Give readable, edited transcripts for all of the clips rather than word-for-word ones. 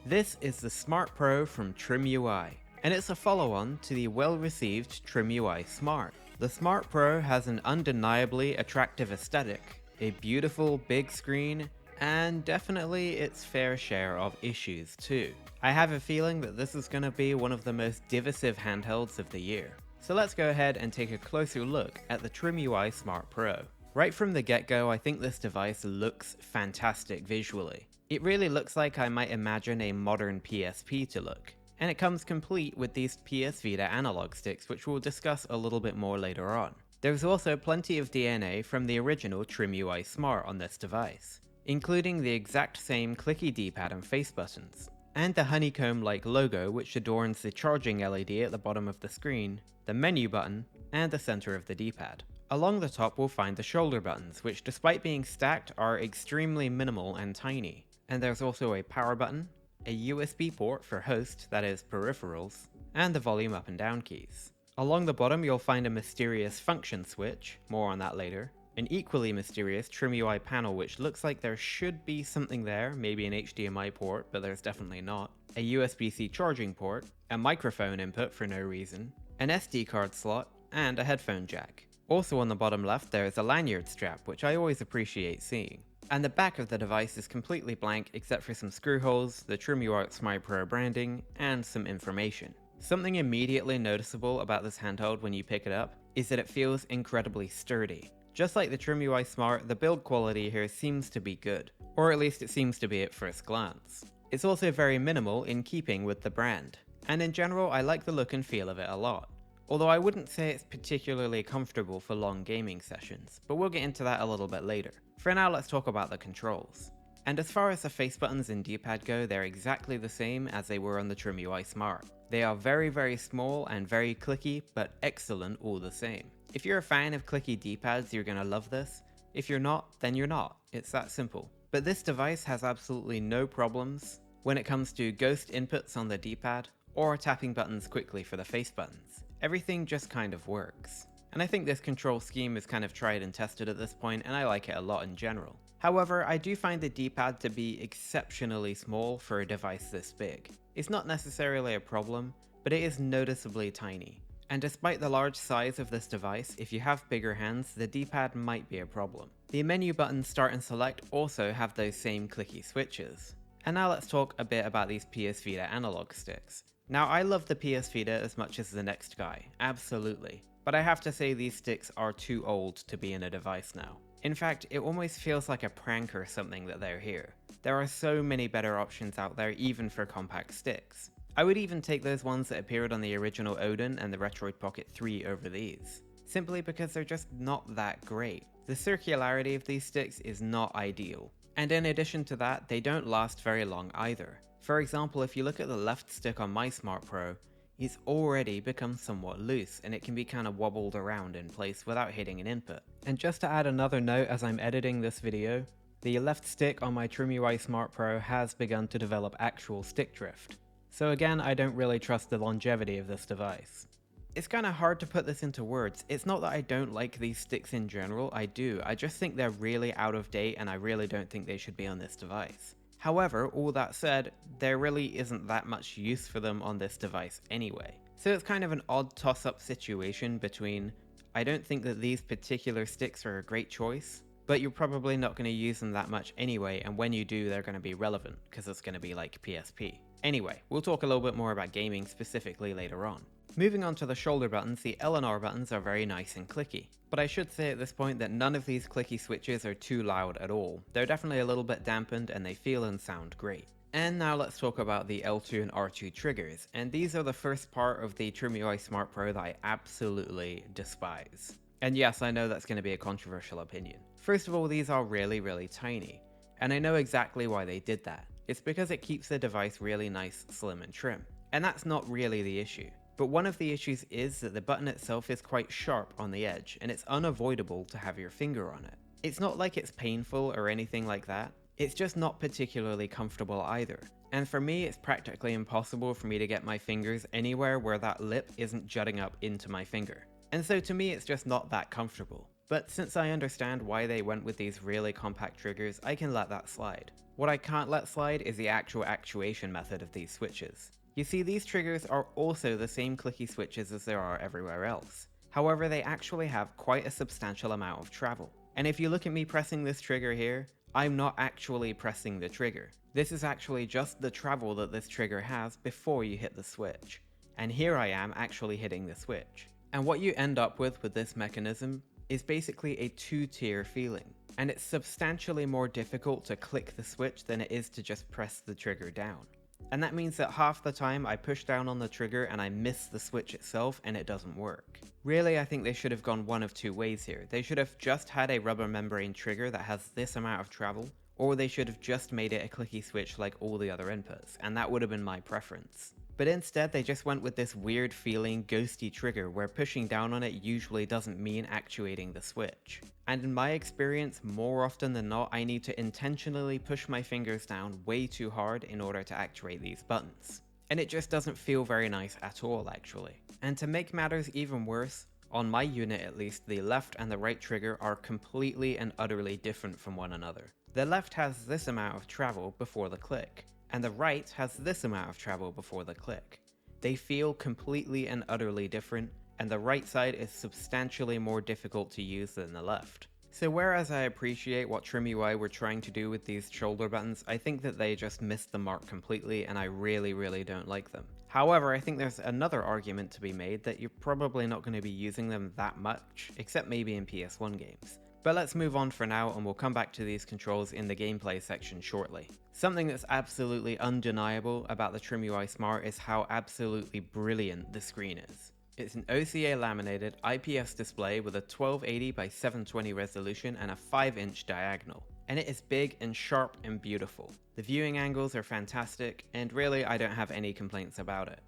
This is the Smart Pro from TrimUI, and it's a follow-on to the well-received TrimUI Smart. The Smart Pro has an undeniably attractive aesthetic, a beautiful big screen, and definitely its fair share of issues too. I have a feeling that this is going to be one of the most divisive handhelds of the year. So let's go ahead and take a closer look at the TrimUI Smart Pro. Right from the get-go, I think this device looks fantastic visually. It really looks like I might imagine a modern PSP to look. And it comes complete with these PS Vita analog sticks, which we'll discuss a little bit more later on. There's also plenty of DNA from the original TrimUI Smart on this device, including the exact same clicky D-pad and face buttons, and the honeycomb-like logo which adorns the charging LED at the bottom of the screen, the menu button, and the center of the D-pad. Along the top we'll find the shoulder buttons, which despite being stacked are extremely minimal and tiny. And there's also a power button, a USB port for host, that is peripherals, and the volume up and down keys. Along the bottom you'll find a mysterious function switch, more on that later, an equally mysterious TrimUI panel which looks like there should be something there, maybe an HDMI port, but there's definitely not, a USB-C charging port, a microphone input for no reason, an SD card slot, and a headphone jack. Also on the bottom left there is a lanyard strap, which I always appreciate seeing. And the back of the device is completely blank except for some screw holes, the TrimUI Smart Pro branding, and some information. Something immediately noticeable about this handheld when you pick it up is that it feels incredibly sturdy. Just like the TrimUI Smart, the build quality here seems to be good, or at least it seems to be at first glance. It's also very minimal in keeping with the brand, and in general I like the look and feel of it a lot. Although I wouldn't say it's particularly comfortable for long gaming sessions, but we'll get into that a little bit later. For now, let's talk about the controls. And as far as the face buttons and D-pad go, they're exactly the same as they were on the TrimUI Smart. They are very small and very clicky, but excellent all the same. If you're a fan of clicky D-pads, you're gonna love this. If you're not, then you're not. It's that simple. But this device has absolutely no problems when it comes to ghost inputs on the D-pad, or tapping buttons quickly for the face buttons. Everything just kind of works. And I think this control scheme is kind of tried and tested at this point, and I like it a lot in general. However, I do find the D-pad to be exceptionally small for a device this big. It's not necessarily a problem, but it is noticeably tiny. And despite the large size of this device, if you have bigger hands, the D-pad might be a problem. The menu buttons Start and Select also have those same clicky switches. And now let's talk a bit about these PS Vita analog sticks. Now I love the PS Vita as much as the next guy, absolutely. But I have to say these sticks are too old to be in a device now. In fact, it almost feels like a prank or something that they're here. There are so many better options out there even for compact sticks. I would even take those ones that appeared on the original Odin and the Retroid Pocket 3 over these, simply because they're just not that great. The circularity of these sticks is not ideal. And in addition to that, they don't last very long either. For example, if you look at the left stick on my Smart Pro, it's already become somewhat loose and it can be kind of wobbled around in place without hitting an input. And just to add another note as I'm editing this video, the left stick on my TrimUI Smart Pro has begun to develop actual stick drift. So again, I don't really trust the longevity of this device. It's kind of hard to put this into words. It's not that I don't like these sticks in general, I do. I just think they're really out of date and I really don't think they should be on this device. However, all that said, there really isn't that much use for them on this device anyway. So it's kind of an odd toss-up situation between, I don't think that these particular sticks are a great choice, but you're probably not going to use them that much anyway, and when you do, they're going to be relevant, because it's going to be like PSP. Anyway, we'll talk a little bit more about gaming specifically later on. Moving on to the shoulder buttons, the L and R buttons are very nice and clicky. But I should say at this point that none of these clicky switches are too loud at all. They're definitely a little bit dampened and they feel and sound great. And now let's talk about the L2 and R2 triggers, and these are the first part of the TrimUI Smart Pro that I absolutely despise. And yes, I know that's going to be a controversial opinion. First of all, these are really tiny, and I know exactly why they did that. It's because it keeps the device really nice, slim and trim. And that's not really the issue. But one of the issues is that the button itself is quite sharp on the edge, and it's unavoidable to have your finger on it. It's not like it's painful or anything like that, it's just not particularly comfortable either. And for me, it's practically impossible for me to get my fingers anywhere where that lip isn't jutting up into my finger. And so to me, it's just not that comfortable. But since I understand why they went with these really compact triggers, I can let that slide. What I can't let slide is the actual actuation method of these switches. You see, these triggers are also the same clicky switches as there are everywhere else. However, they actually have quite a substantial amount of travel. And if you look at me pressing this trigger here, I'm not actually pressing the trigger. This is actually just the travel that this trigger has before you hit the switch. And here I am actually hitting the switch. And what you end up with this mechanism is basically a two-tier feeling. And it's substantially more difficult to click the switch than it is to just press the trigger down. And that means that half the time I push down on the trigger and I miss the switch itself and it doesn't work. Really, I think they should have gone one of two ways here. They should have just had a rubber membrane trigger that has this amount of travel, or they should have just made it a clicky switch like all the other inputs, and that would have been my preference. But instead they just went with this weird feeling ghosty trigger where pushing down on it usually doesn't mean actuating the switch. And in my experience, more often than not, I need to intentionally push my fingers down way too hard in order to actuate these buttons. And it just doesn't feel very nice at all actually. And to make matters even worse, on my unit at least, the left and the right trigger are completely and utterly different from one another. The left has this amount of travel before the click, and the right has this amount of travel before the click. They feel completely and utterly different, and the right side is substantially more difficult to use than the left. So whereas I appreciate what TrimUI were trying to do with these shoulder buttons, I think that they just missed the mark completely and I really don't like them. However, I think there's another argument to be made that you're probably not going to be using them that much, except maybe in PS1 games. But let's move on for now and we'll come back to these controls in the gameplay section shortly. Something that's absolutely undeniable about the TrimUI Smart is how absolutely brilliant the screen is. It's an OCA laminated IPS display with a 1280 by 720 resolution and a 5-inch diagonal. And it is big and sharp and beautiful. The viewing angles are fantastic, and really I don't have any complaints about it.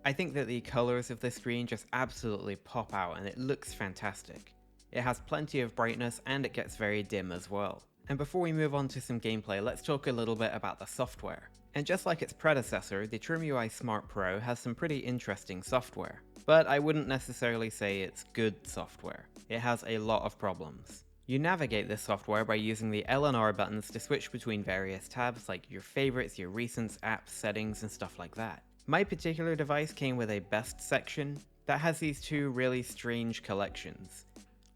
I think that the colors of the screen just absolutely pop out and it looks fantastic. It has plenty of brightness and it gets very dim as well. And before we move on to some gameplay, let's talk a little bit about the software. And just like its predecessor, the TrimUI Smart Pro has some pretty interesting software. But I wouldn't necessarily say it's good software. It has a lot of problems. You navigate this software by using the L and R buttons to switch between various tabs like your favorites, your recents, apps, settings, and stuff like that. My particular device came with a best section that has these two really strange collections.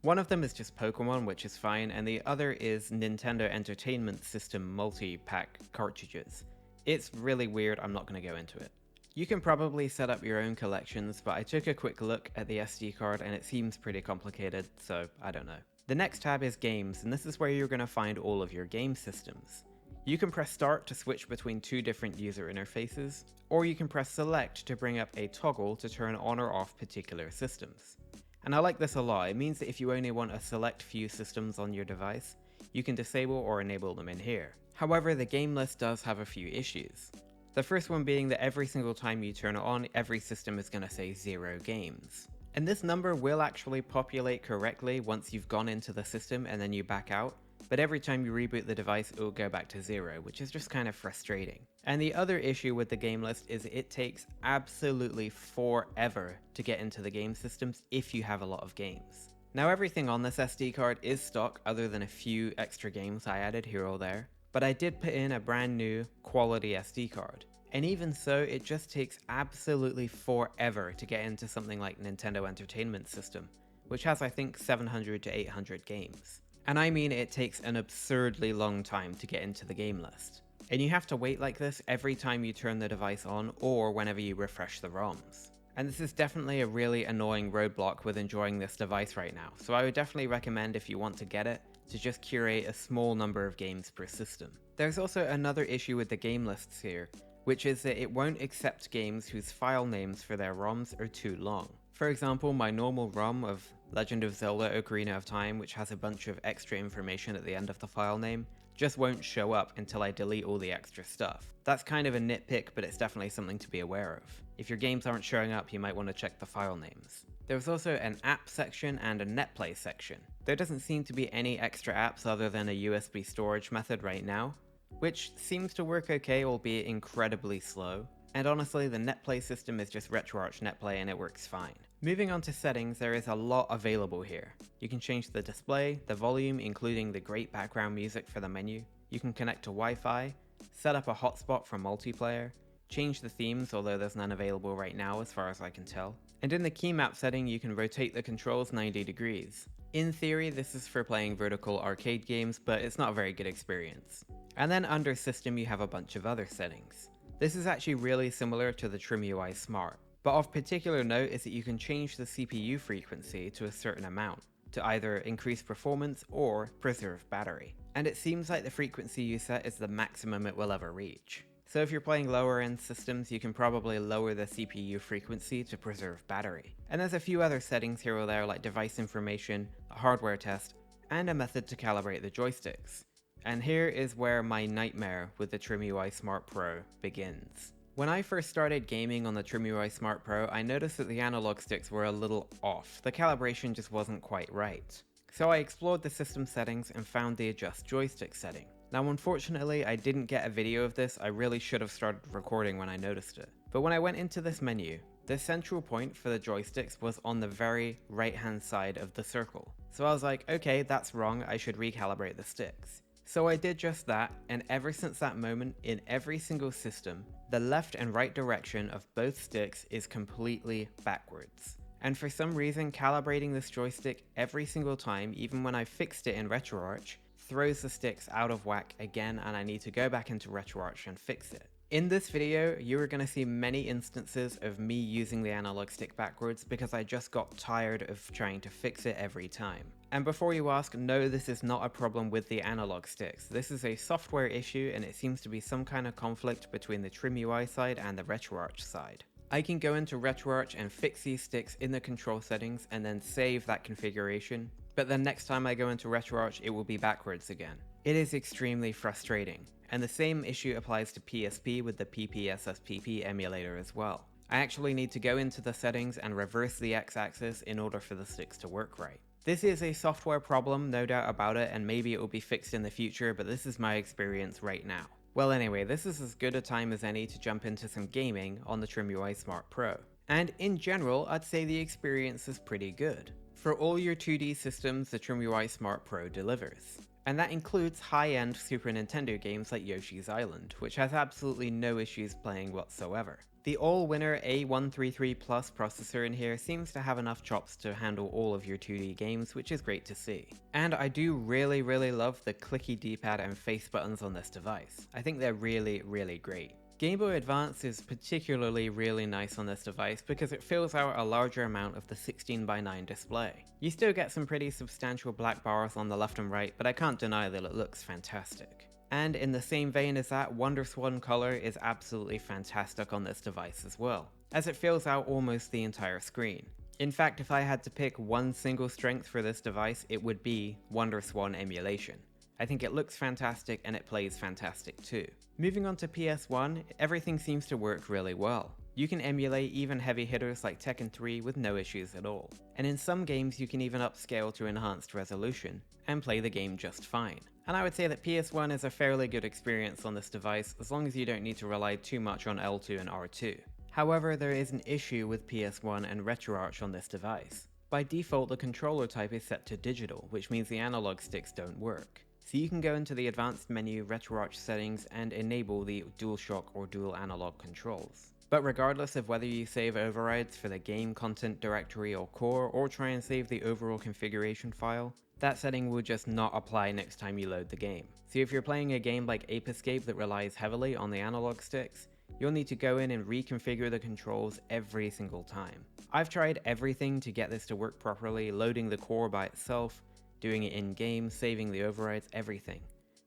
One of them is just Pokemon, which is fine, and the other is Nintendo Entertainment System multi-pack cartridges. It's really weird, I'm not going to go into it. You can probably set up your own collections, but I took a quick look at the SD card and it seems pretty complicated, so I don't know. The next tab is Games, and this is where you're going to find all of your game systems. You can press Start to switch between two different user interfaces, or you can press Select to bring up a toggle to turn on or off particular systems. And I like this a lot. It means that if you only want a select few systems on your device, you can disable or enable them in here. However, the game list does have a few issues. The first one being that every single time you turn it on, every system is going to say 0 games. And this number will actually populate correctly once you've gone into the system and then you back out, but every time you reboot the device it will go back to 0, which is just kind of frustrating. And the other issue with the game list is it takes absolutely forever to get into the game systems if you have a lot of games. Now everything on this SD card is stock other than a few extra games I added here or there, but I did put in a brand new quality SD card. And even so, it just takes absolutely forever to get into something like Nintendo Entertainment System, which has I think 700 to 800 games. And I mean it takes an absurdly long time to get into the game list. And you have to wait like this every time you turn the device on or whenever you refresh the ROMs. And this is definitely a really annoying roadblock with enjoying this device right now, so I would definitely recommend if you want to get it, to just curate a small number of games per system. There's also another issue with the game lists here, which is that it won't accept games whose file names for their ROMs are too long. For example, my normal ROM of Legend of Zelda Ocarina of Time, which has a bunch of extra information at the end of the file name, just won't show up until I delete all the extra stuff. That's kind of a nitpick, but it's definitely something to be aware of. If your games aren't showing up, you might want to check the file names. There's also an app section and a netplay section. There doesn't seem to be any extra apps other than a USB storage method right now, which seems to work okay, albeit incredibly slow. And honestly, the netplay system is just RetroArch netplay and it works fine. Moving on to settings, there is a lot available here. You can change the display, the volume, including the great background music for the menu. you can connect to Wi-Fi, set up a hotspot for multiplayer, change the themes, although there's none available right now as far as I can tell. And in the key map setting, you can rotate the controls 90 degrees. In theory, this is for playing vertical arcade games, but it's not a very good experience. And then under system, you have a bunch of other settings. This is actually really similar to the TrimUI Smart, but of particular note is that you can change the CPU frequency to a certain amount to either increase performance or preserve battery. And it seems like the frequency you set is the maximum it will ever reach. So if you're playing lower end systems, you can probably lower the CPU frequency to preserve battery. And there's a few other settings here or there like device information, a hardware test, and a method to calibrate the joysticks. And here is where my nightmare with the TrimUI Smart Pro begins. When I first started gaming on the TrimUI Smart Pro, I noticed that the analog sticks were a little off. The calibration just wasn't quite right. So I explored the system settings and found the adjust joystick setting. Now unfortunately, I didn't get a video of this. I really should have started recording when I noticed it. But when I went into this menu, the central point for the joysticks was on the very right hand side of the circle. So I was like, okay, that's wrong, I should recalibrate the sticks. So I did just that, and ever since that moment, in every single system, the left and right direction of both sticks is completely backwards. And for some reason, calibrating this joystick every single time, even when I fixed it in RetroArch, throws the sticks out of whack again, and I need to go back into RetroArch and fix it. In this video, you are going to see many instances of me using the analog stick backwards because I just got tired of trying to fix it every time. And before you ask, no, this is not a problem with the analog sticks. This is a software issue, and it seems to be some kind of conflict between the TrimUI side and the RetroArch side. I can go into RetroArch and fix these sticks in the control settings and then save that configuration, but then next time I go into RetroArch, it will be backwards again. It is extremely frustrating. And the same issue applies to PSP with the PPSSPP emulator as well. I actually need to go into the settings and reverse the x-axis in order for the sticks to work right. This is a software problem, no doubt about it, and maybe it will be fixed in the future, but this is my experience right now. Well anyway, this is as good a time as any to jump into some gaming on the TrimUI Smart Pro. And in general, I'd say the experience is pretty good. For all your 2D systems, the TrimUI Smart Pro delivers. And that includes high-end Super Nintendo games like Yoshi's Island, which has absolutely no issues playing whatsoever. The all-winner A133 Plus processor in here seems to have enough chops to handle all of your 2D games, which is great to see. And I do really love the clicky D-pad and face buttons on this device. I think they're really great. Game Boy Advance is particularly really nice on this device because it fills out a larger amount of the 16:9 display. You still get some pretty substantial black bars on the left and right, but I can't deny that it looks fantastic. And in the same vein as that, WonderSwan color is absolutely fantastic on this device as well, as it fills out almost the entire screen. In fact, if I had to pick one single strength for this device, it would be WonderSwan emulation. I think it looks fantastic and it plays fantastic too. Moving on to PS1, everything seems to work really well. You can emulate even heavy hitters like Tekken 3 with no issues at all. And in some games you can even upscale to enhanced resolution and play the game just fine. And I would say that PS1 is a fairly good experience on this device as long as you don't need to rely too much on L2 and R2. However, there is an issue with PS1 and RetroArch on this device. By default, the controller type is set to digital, which means the analog sticks don't work. So you can go into the advanced menu, RetroArch settings, and enable the DualShock or dual analog controls. But regardless of whether you save overrides for the game content directory or core, or try and save the overall configuration file, that setting will just not apply next time you load the game. So if you're playing a game like Ape Escape that relies heavily on the analog sticks, you'll need to go in and reconfigure the controls every single time. I've tried everything to get this to work properly, loading the core by itself, doing it in-game, saving the overrides, everything.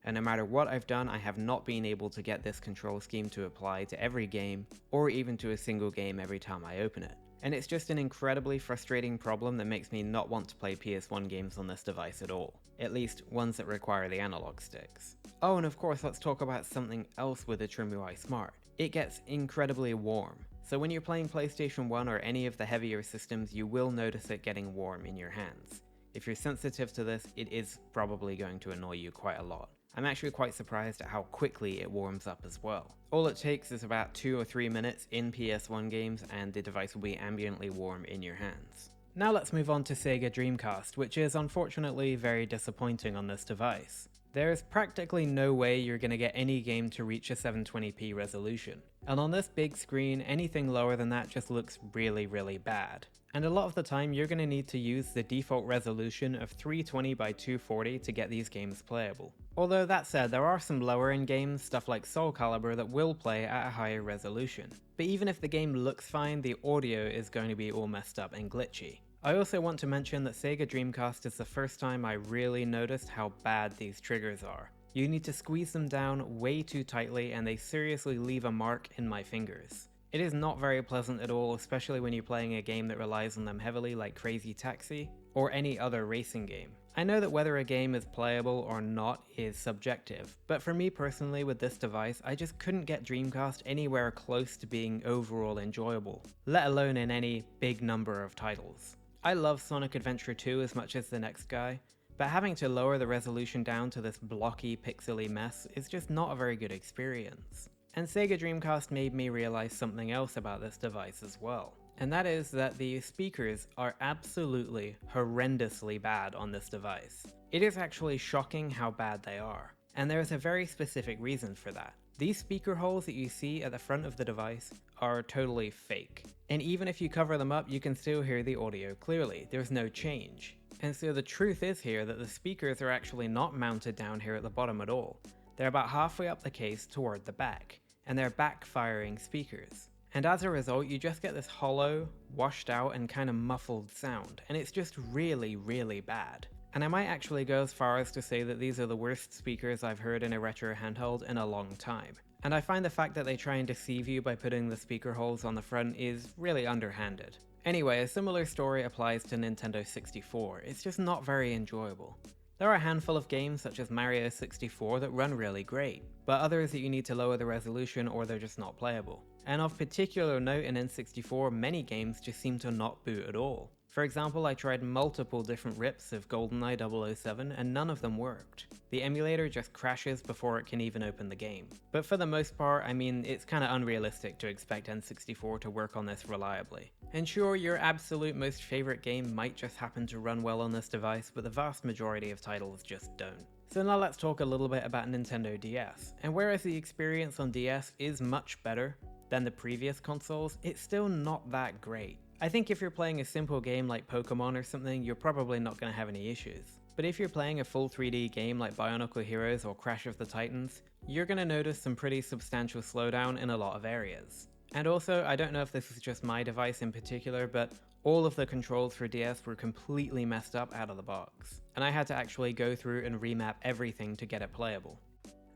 And no matter what I've done, I have not been able to get this control scheme to apply to every game, or even to a single game every time I open it. And it's just an incredibly frustrating problem that makes me not want to play PS1 games on this device at all. At least ones that require the analog sticks. Oh, and of course, let's talk about something else with the TrimUI Smart. It gets incredibly warm. So when you're playing PlayStation 1 or any of the heavier systems, you will notice it getting warm in your hands. If you're sensitive to this, it is probably going to annoy you quite a lot. I'm actually quite surprised at how quickly it warms up as well. All it takes is about 2 or 3 minutes in PS1 games and the device will be ambiently warm in your hands. Now let's move on to Sega Dreamcast, which is unfortunately very disappointing on this device. There's practically no way you're going to get any game to reach a 720p resolution. And on this big screen, anything lower than that just looks really bad. And a lot of the time you're going to need to use the default resolution of 320 by 240 to get these games playable. Although that said, there are some lower end games, stuff like Soul Calibur, that will play at a higher resolution. But even if the game looks fine, the audio is going to be all messed up and glitchy. I also want to mention that Sega Dreamcast is the first time I really noticed how bad these triggers are. You need to squeeze them down way too tightly and they seriously leave a mark in my fingers. It is not very pleasant at all, especially when you're playing a game that relies on them heavily like Crazy Taxi, or any other racing game. I know that whether a game is playable or not is subjective, but for me personally with this device, I just couldn't get Dreamcast anywhere close to being overall enjoyable, let alone in any big number of titles. I love Sonic Adventure 2 as much as the next guy, but having to lower the resolution down to this blocky, pixely mess is just not a very good experience. And Sega Dreamcast made me realize something else about this device as well. And that is that the speakers are absolutely horrendously bad on this device. It is actually shocking how bad they are. And there is a very specific reason for that. These speaker holes that you see at the front of the device are totally fake. And even if you cover them up, you can still hear the audio clearly. There's no change. And so the truth is here that the speakers are actually not mounted down here at the bottom at all. They're about halfway up the case toward the back, and they're backfiring speakers. And as a result, you just get this hollow, washed out, and kind of muffled sound, and it's just really bad. And I might actually go as far as to say that these are the worst speakers I've heard in a retro handheld in a long time. And I find the fact that they try and deceive you by putting the speaker holes on the front is really underhanded. Anyway, a similar story applies to Nintendo 64, it's just not very enjoyable. There are a handful of games such as Mario 64 that run really great, but others that you need to lower the resolution or they're just not playable. And of particular note in N64, many games just seem to not boot at all. For example, I tried multiple different rips of GoldenEye 007 and none of them worked. The emulator just crashes before it can even open the game. But for the most part, I mean, it's kinda unrealistic to expect N64 to work on this reliably. And sure, your absolute most favorite game might just happen to run well on this device, but the vast majority of titles just don't. So now let's talk a little bit about Nintendo DS. And whereas the experience on DS is much better than the previous consoles, it's still not that great. I think if you're playing a simple game like Pokemon or something, you're probably not going to have any issues. But if you're playing a full 3D game like Bionicle Heroes or Crash of the Titans, you're going to notice some pretty substantial slowdown in a lot of areas. And also, I don't know if this is just my device in particular, but all of the controls for DS were completely messed up out of the box. And I had to actually go through and remap everything to get it playable.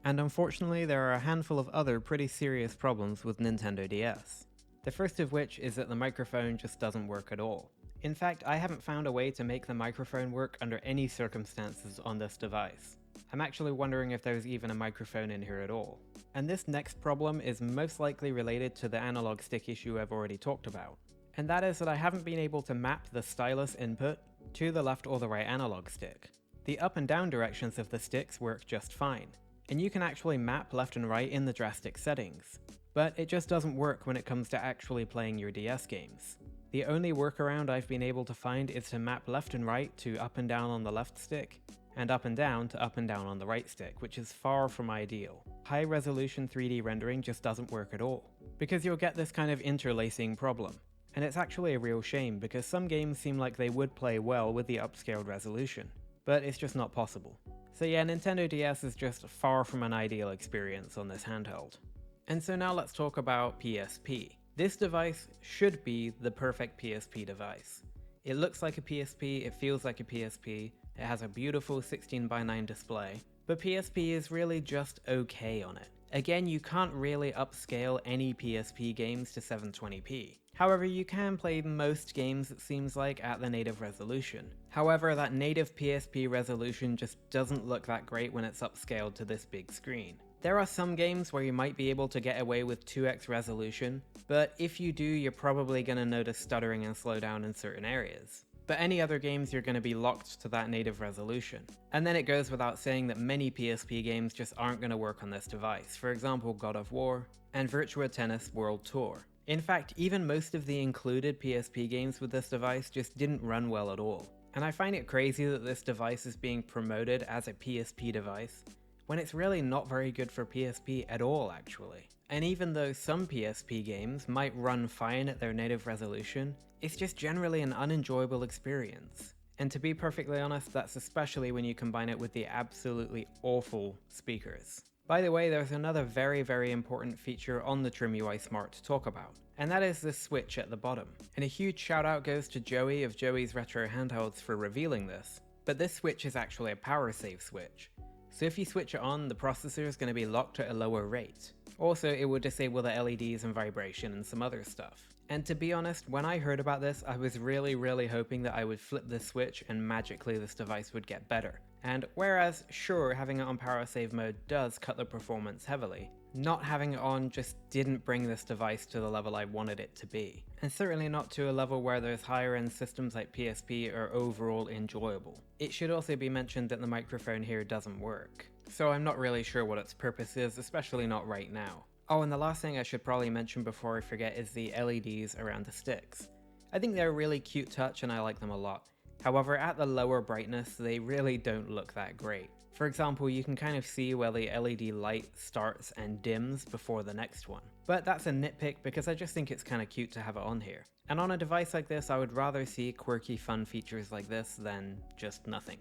And unfortunately, there are a handful of other pretty serious problems with Nintendo DS. The first of which is that the microphone just doesn't work at all. In fact, I haven't found a way to make the microphone work under any circumstances on this device. I'm actually wondering if there's even a microphone in here at all. And this next problem is most likely related to the analog stick issue I've already talked about. And that is that I haven't been able to map the stylus input to the left or the right analog stick. The up and down directions of the sticks work just fine, and you can actually map left and right in the drastic settings. But it just doesn't work when it comes to actually playing your DS games. The only workaround I've been able to find is to map left and right to up and down on the left stick, and up and down to up and down on the right stick, which is far from ideal. High resolution 3D rendering just doesn't work at all, because you'll get this kind of interlacing problem. And it's actually a real shame, because some games seem like they would play well with the upscaled resolution, but it's just not possible. So yeah, Nintendo DS is just far from an ideal experience on this handheld. And so now let's talk about PSP. This device should be the perfect PSP device. It looks like a PSP, it feels like a PSP, it has a beautiful 16:9 display, but PSP is really just okay on it. Again, you can't really upscale any PSP games to 720p. However, you can play most games, it seems like, at the native resolution. However, that native PSP resolution just doesn't look that great when it's upscaled to this big screen. There are some games where you might be able to get away with 2x resolution, but if you do, you're probably going to notice stuttering and slowdown in certain areas. But any other games, you're going to be locked to that native resolution. And then it goes without saying that many PSP games just aren't going to work on this device, for example God of War and Virtua Tennis World Tour. In fact, even most of the included PSP games with this device just didn't run well at all. And I find it crazy that this device is being promoted as a PSP device, when it's really not very good for PSP at all actually. And even though some PSP games might run fine at their native resolution, it's just generally an unenjoyable experience. And to be perfectly honest, that's especially when you combine it with the absolutely awful speakers. By the way, there's another very important feature on the TrimUI Smart to talk about, and that is the switch at the bottom. And a huge shout out goes to Joey of Joey's Retro Handhelds for revealing this, but this switch is actually a power save switch. So if you switch it on, the processor is going to be locked at a lower rate. Also, it will disable the LEDs and vibration and some other stuff. And to be honest, when I heard about this, I was really hoping that I would flip this switch and magically this device would get better. And whereas, sure, having it on power save mode does cut the performance heavily, not having it on just didn't bring this device to the level I wanted it to be. And certainly not to a level where those higher end systems like PSP are overall enjoyable. It should also be mentioned that the microphone here doesn't work, so I'm not really sure what its purpose is, especially not right now. Oh, and the last thing I should probably mention before I forget is the LEDs around the sticks. I think they're a really cute touch and I like them a lot. However, at the lower brightness, they really don't look that great. For example, you can kind of see where the LED light starts and dims before the next one. But that's a nitpick because I just think it's kind of cute to have it on here. And on a device like this, I would rather see quirky fun features like this than just nothing.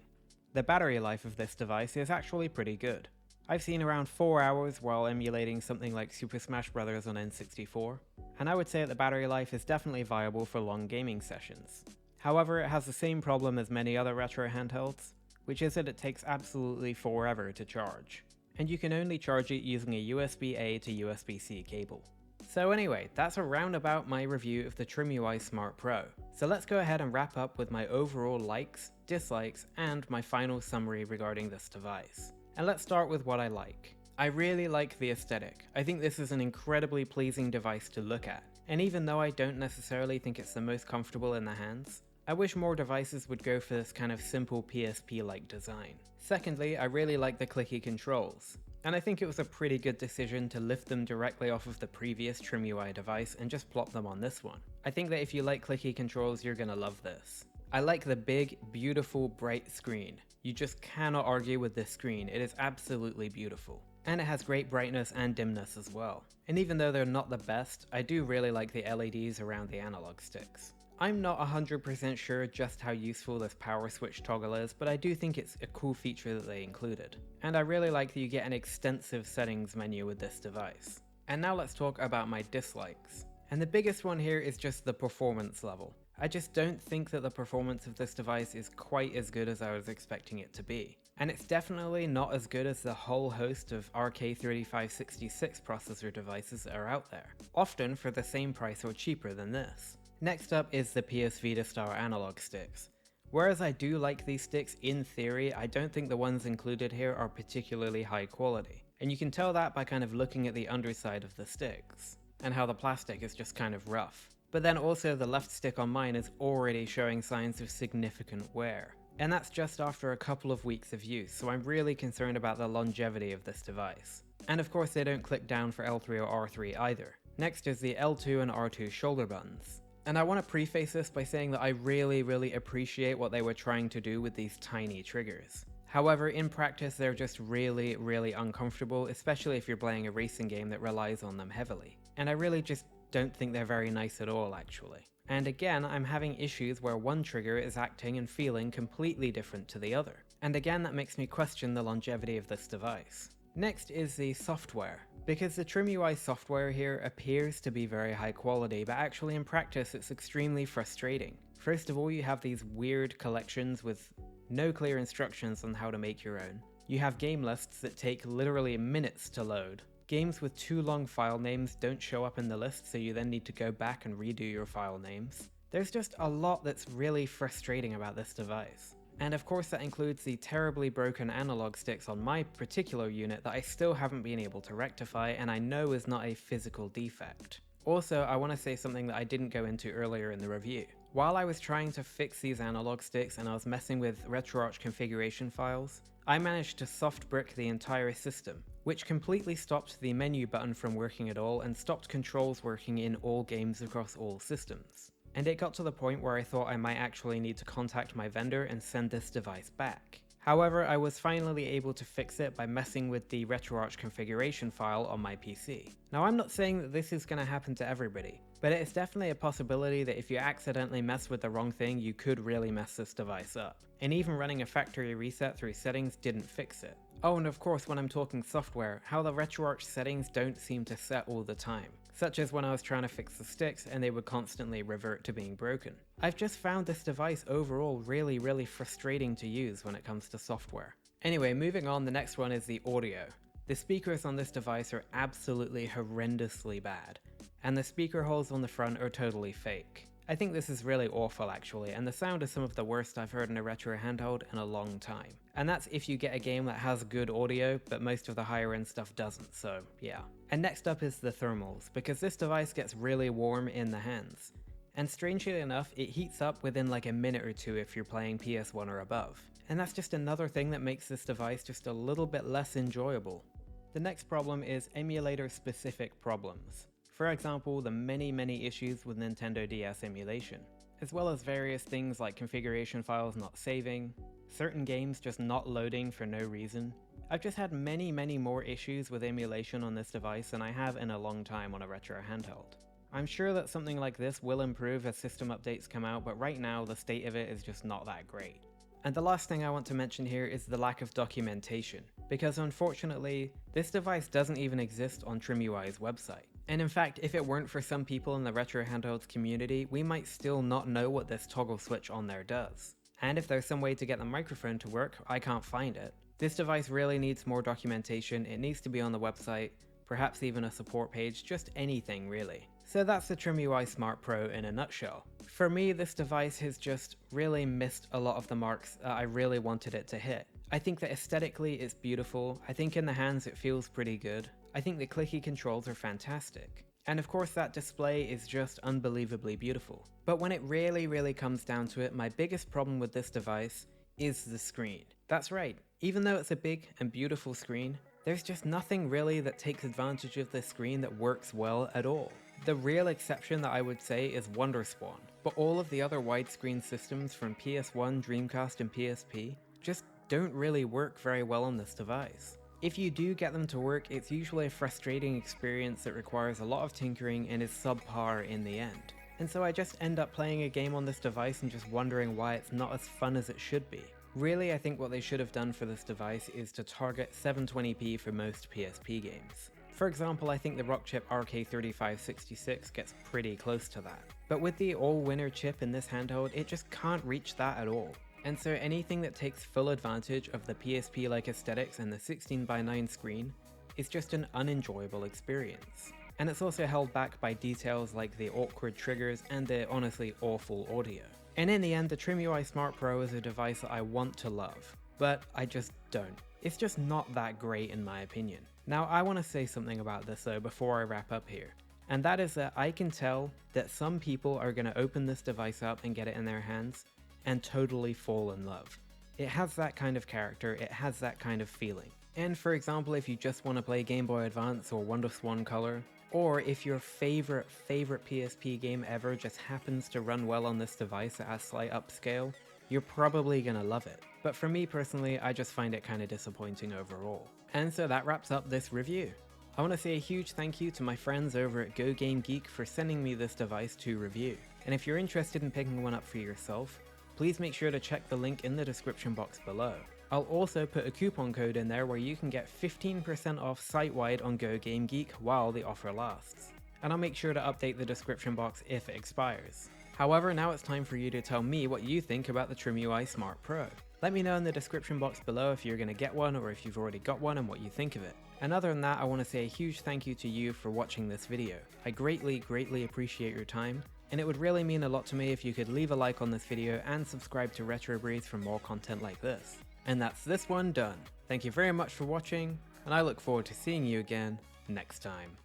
The battery life of this device is actually pretty good. I've seen around 4 hours while emulating something like Super Smash Bros. On N64, and I would say that the battery life is definitely viable for long gaming sessions. However, it has the same problem as many other retro handhelds, which is that it takes absolutely forever to charge, and you can only charge it using a USB-A to USB-C cable. So anyway, that's around about my review of the TrimUI Smart Pro. So let's go ahead and wrap up with my overall likes, dislikes, and my final summary regarding this device. And let's start with what I like. I really like the aesthetic. I think this is an incredibly pleasing device to look at, and even though I don't necessarily think it's the most comfortable in the hands, I wish more devices would go for this kind of simple PSP-like design. Secondly, I really like the clicky controls, and I think it was a pretty good decision to lift them directly off of the previous TrimUI device and just plop them on this one. I think that if you like clicky controls, you're gonna love this. I like the big, beautiful, bright screen. You just cannot argue with this screen, it is absolutely beautiful. And it has great brightness and dimness as well. And even though they're not the best, I do really like the LEDs around the analog sticks. I'm not 100% sure just how useful this power switch toggle is, but I do think it's a cool feature that they included. And I really like that you get an extensive settings menu with this device. And now let's talk about my dislikes. And the biggest one here is just the performance level. I just don't think that the performance of this device is quite as good as I was expecting it to be. And it's definitely not as good as the whole host of RK3566 processor devices that are out there, often for the same price or cheaper than this. Next up is the PS Vita style analog sticks. Whereas I do like these sticks in theory, I don't think the ones included here are particularly high quality. And you can tell that by kind of looking at the underside of the sticks, and how the plastic is just kind of rough. But then also the left stick on mine is already showing signs of significant wear. And that's just after a couple of weeks of use, so I'm really concerned about the longevity of this device. And of course they don't click down for L3 or R3 either. Next is the L2 and R2 shoulder buttons. And I want to preface this by saying that I really appreciate what they were trying to do with these tiny triggers. However, in practice they're just really uncomfortable, especially if you're playing a racing game that relies on them heavily. And I really just don't think they're very nice at all actually. And again, I'm having issues where one trigger is acting and feeling completely different to the other. And again, that makes me question the longevity of this device. Next is the software, because the TrimUI software here appears to be very high quality, but actually in practice it's extremely frustrating. First of all, you have these weird collections with no clear instructions on how to make your own. You have game lists that take literally minutes to load. Games with too long file names don't show up in the list, so you then need to go back and redo your file names. There's just a lot that's really frustrating about this device. And of course that includes the terribly broken analog sticks on my particular unit that I still haven't been able to rectify and I know is not a physical defect. Also, I want to say something that I didn't go into earlier in the review. While I was trying to fix these analog sticks and I was messing with RetroArch configuration files, I managed to soft brick the entire system, which completely stopped the menu button from working at all and stopped controls working in all games across all systems. and it got to the point where I thought I might actually need to contact my vendor and send this device back. However, I was finally able to fix it by messing with the RetroArch configuration file on my PC. Now, I'm not saying that this is going to happen to everybody, but it's definitely a possibility that if you accidentally mess with the wrong thing, you could really mess this device up. And even running a factory reset through settings didn't fix it. Oh, and of course, when I'm talking software, how the RetroArch settings don't seem to set all the time, such as when I was trying to fix the sticks and they would constantly revert to being broken. I've just found this device overall really frustrating to use when it comes to software. Anyway, moving on, the next one is the audio. The speakers on this device are absolutely horrendously bad, and the speaker holes on the front are totally fake. I think this is really awful actually, and the sound is some of the worst I've heard in a retro handheld in a long time. And that's if you get a game that has good audio, but most of the higher end stuff doesn't, so yeah. And next up is the thermals, because this device gets really warm in the hands. And strangely enough, it heats up within like a minute or two if you're playing PS1 or above. And that's just another thing that makes this device just a little bit less enjoyable. The next problem is emulator specific problems. For example, the many issues with Nintendo DS emulation, as well as various things like configuration files not saving, certain games just not loading for no reason. I've just had many more issues with emulation on this device than I have in a long time on a retro handheld. I'm sure that something like this will improve as system updates come out, but right now the state of it is just not that great. And the last thing I want to mention here is the lack of documentation, because unfortunately, this device doesn't even exist on TrimUI's website. And in fact, if it weren't for some people in the retro handhelds community, we might still not know what this toggle switch on there does. And if there's some way to get the microphone to work, I can't find it. This device really needs more documentation, it needs to be on the website, perhaps even a support page, just anything really. So that's the TrimUI Smart Pro in a nutshell. For me, this device has just really missed a lot of the marks that I really wanted it to hit. I think that aesthetically it's beautiful, I think in the hands it feels pretty good, I think the clicky controls are fantastic. And of course that display is just unbelievably beautiful. But when it really comes down to it, my biggest problem with this device is the screen. That's right, even though it's a big and beautiful screen, there's just nothing really that takes advantage of this screen that works well at all. The real exception that I would say is WonderSwan, but all of the other widescreen systems from PS1, Dreamcast and PSP just don't really work very well on this device. If you do get them to work, it's usually a frustrating experience that requires a lot of tinkering and is subpar in the end. And so I just end up playing a game on this device and just wondering why it's not as fun as it should be. Really, I think what they should have done for this device is to target 720p for most PSP games. For example, I think the Rockchip RK3566 gets pretty close to that. But with the all-winner chip in this handheld, it just can't reach that at all. And so anything that takes full advantage of the PSP-like aesthetics and the 16:9 screen is just an unenjoyable experience. And it's also held back by details like the awkward triggers and the honestly awful audio. And in the end, the TrimUI Smart Pro is a device that I want to love, but I just don't. It's just not that great in my opinion. Now I want to say something about this though before I wrap up here, and that is that I can tell that some people are going to open this device up and get it in their hands and totally fall in love. It has that kind of character, it has that kind of feeling. And for example, if you just want to play Game Boy Advance or WonderSwan Color, or if your favorite PSP game ever just happens to run well on this device at a slight upscale, you're probably gonna love it. But for me personally, I just find it kinda disappointing overall. And so that wraps up this review. I want to say a huge thank you to my friends over at GoGameGeek for sending me this device to review. And if you're interested in picking one up for yourself, please make sure to check the link in the description box below. I'll also put a coupon code in there where you can get 15% off site-wide on GoGameGeek while the offer lasts. And I'll make sure to update the description box if it expires. However, now it's time for you to tell me what you think about the TrimUI Smart Pro. Let me know in the description box below if you're going to get one or if you've already got one and what you think of it. And other than that, I want to say a huge thank you to you for watching this video. I greatly appreciate your time, and it would really mean a lot to me if you could leave a like on this video and subscribe to Retro Breeze for more content like this. And that's this one done. Thank you very much for watching, and I look forward to seeing you again next time.